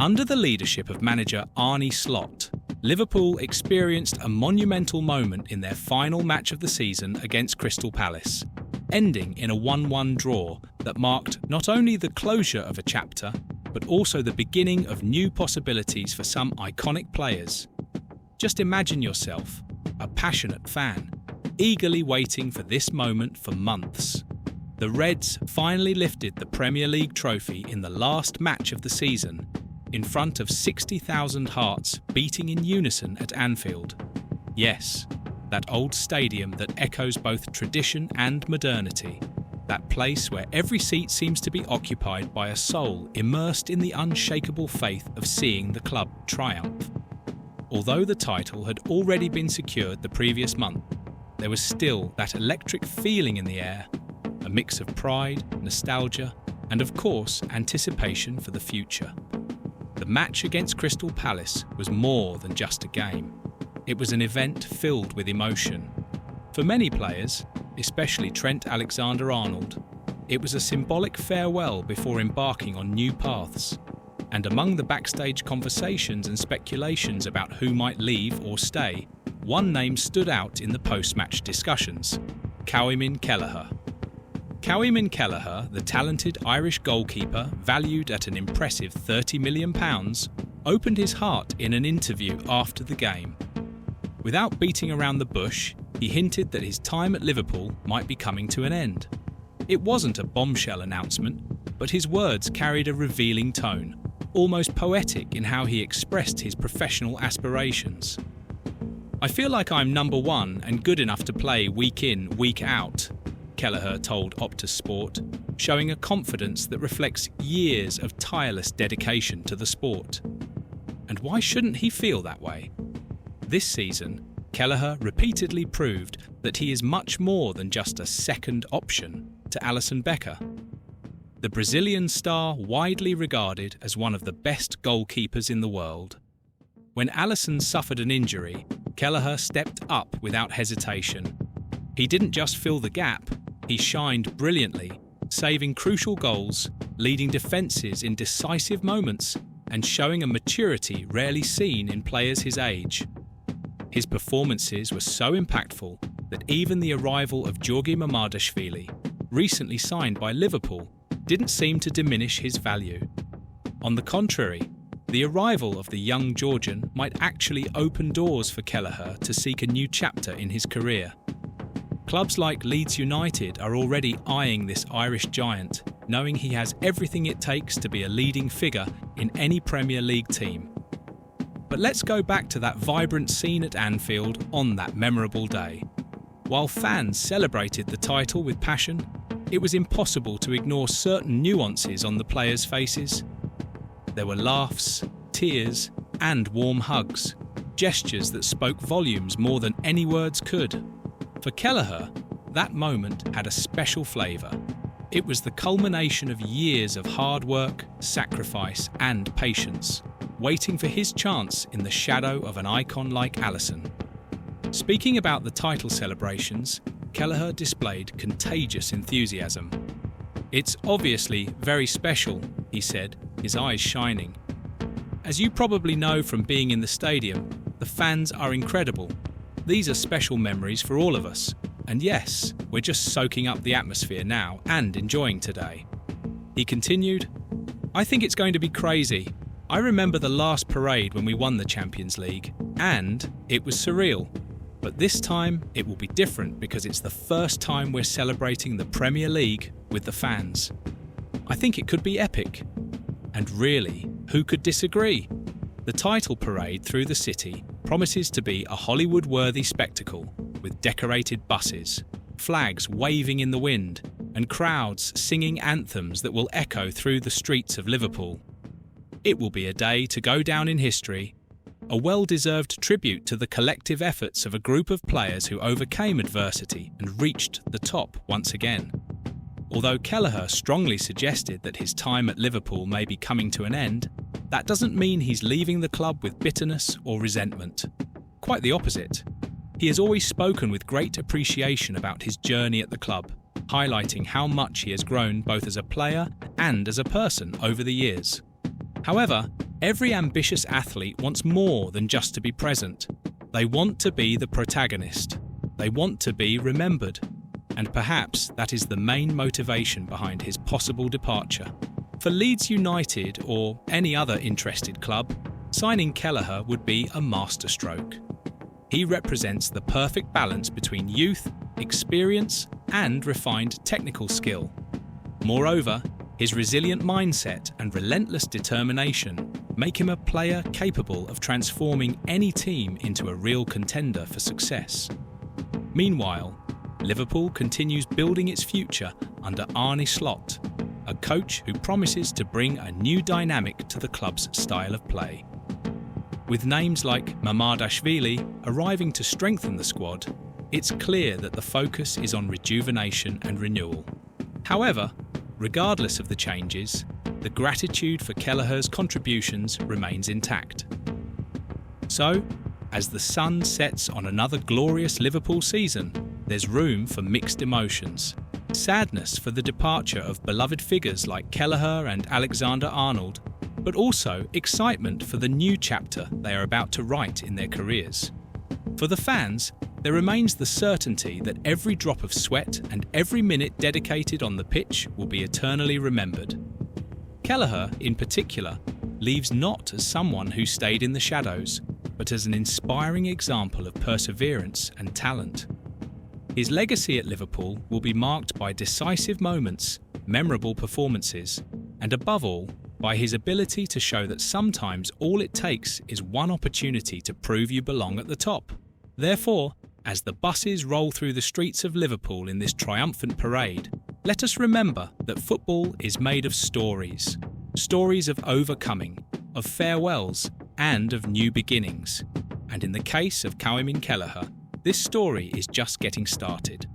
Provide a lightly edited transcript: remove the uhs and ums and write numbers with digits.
Under the leadership of manager Arne, Liverpool experienced a monumental moment in their final match of the season against Crystal Palace, ending in a 1-1 draw that marked not only the closure of a chapter, but also the beginning of new possibilities for some iconic players. Just imagine yourself, a passionate fan, eagerly waiting for this moment for months. The Reds finally lifted the Premier League trophy in the last match of the season, in front of 60,000 hearts beating in unison at Anfield. Yes, that old stadium that echoes both tradition and modernity. That place where every seat seems to be occupied by a soul immersed in the unshakable faith of seeing the club triumph. Although the title had already been secured the previous month, there was still that electric feeling in the air, a mix of pride, nostalgia, and of course, anticipation for the future. The match against Crystal Palace was more than just a game. It was an event filled with emotion. For many players, especially Trent Alexander-Arnold, it was a symbolic farewell before embarking on new paths. And among the backstage conversations and speculations about who might leave or stay, one name stood out in the post-match discussions: Kelleher. Kelleher, the talented Irish goalkeeper valued at an impressive £30 million, opened his heart in an interview after the game. Without beating around the bush, he hinted that his time at Liverpool might be coming to an end. It wasn't a bombshell announcement, but his words carried a revealing tone, almost poetic in how he expressed his professional aspirations. "I feel like I'm number one and good enough to play week in, week out," Kelleher told Optus Sport, showing a confidence that reflects years of tireless dedication to the sport. And why shouldn't he feel that way? This season, Kelleher repeatedly proved that he is much more than just a second option to Alisson Becker. The Brazilian star widely regarded as one of the best goalkeepers in the world. When Alisson suffered an injury, Kelleher stepped up without hesitation. He didn't just fill the gap, he shined brilliantly, saving crucial goals, leading defences in decisive moments, and showing a maturity rarely seen in players his age. His performances were so impactful that even the arrival of Georgi Mamardashvili, recently signed by Liverpool, didn't seem to diminish his value. On the contrary, the arrival of the young Georgian might actually open doors for Kelleher to seek a new chapter in his career. Clubs like Leeds United are already eyeing this Irish giant, knowing he has everything it takes to be a leading figure in any Premier League team. But let's go back to that vibrant scene at Anfield on that memorable day. While fans celebrated the title with passion, it was impossible to ignore certain nuances on the players' faces. There were laughs, tears, and warm hugs, gestures that spoke volumes more than any words could. For Kelleher, that moment had a special flavour. It was the culmination of years of hard work, sacrifice, and patience, waiting for his chance in the shadow of an icon like Alisson. Speaking about the title celebrations, Kelleher displayed contagious enthusiasm. "It's obviously very special," he said, his eyes shining. "As you probably know from being in the stadium, the fans are incredible. These are special memories for all of us. And yes, we're just soaking up the atmosphere now and enjoying today." He continued, "I think it's going to be crazy. I remember the last parade when we won the Champions League, and it was surreal. But this time, it will be different because it's the first time we're celebrating the Premier League with the fans. I think it could be epic. And really, who could disagree? The title parade through the city promises to be a Hollywood-worthy spectacle, with decorated buses, flags waving in the wind, and crowds singing anthems that will echo through the streets of Liverpool. It will be a day to go down in history, a well-deserved tribute to the collective efforts of a group of players who overcame adversity and reached the top once again." Although Kelleher strongly suggested that his time at Liverpool may be coming to an end, that doesn't mean he's leaving the club with bitterness or resentment. Quite the opposite. He has always spoken with great appreciation about his journey at the club, highlighting how much he has grown both as a player and as a person over the years. However, Every ambitious athlete wants more than just to be present. They want to be the protagonist. They want to be remembered. And perhaps that is the main motivation behind his possible departure. For Leeds United or any other interested club, signing Kelleher would be a masterstroke. He represents the perfect balance between youth, experience, and refined technical skill. Moreover, his resilient mindset and relentless determination make him a player capable of transforming any team into a real contender for success. Meanwhile, Liverpool continues building its future under Arne Slot, a coach who promises to bring a new dynamic to the club's style of play. With names like Mamardashvili arriving to strengthen the squad, it's clear that the focus is on rejuvenation and renewal. However, regardless of the changes, the gratitude for Kelleher's contributions remains intact. So, as the sun sets on another glorious Liverpool season, there's room for mixed emotions. Sadness for the departure of beloved figures like Kelleher and Alexander-Arnold, but also excitement for the new chapter they are about to write in their careers. For the fans, there remains the certainty that every drop of sweat and every minute dedicated on the pitch will be eternally remembered. Kelleher, in particular, leaves not as someone who stayed in the shadows, but as an inspiring example of perseverance and talent. His legacy at Liverpool will be marked by decisive moments, memorable performances, and above all, by his ability to show that sometimes all it takes is one opportunity to prove you belong at the top. Therefore, as the buses roll through the streets of Liverpool in this triumphant parade, let us remember that football is made of stories. Stories of overcoming, of farewells, and of new beginnings. And in the case of Kelleher, this story is just getting started.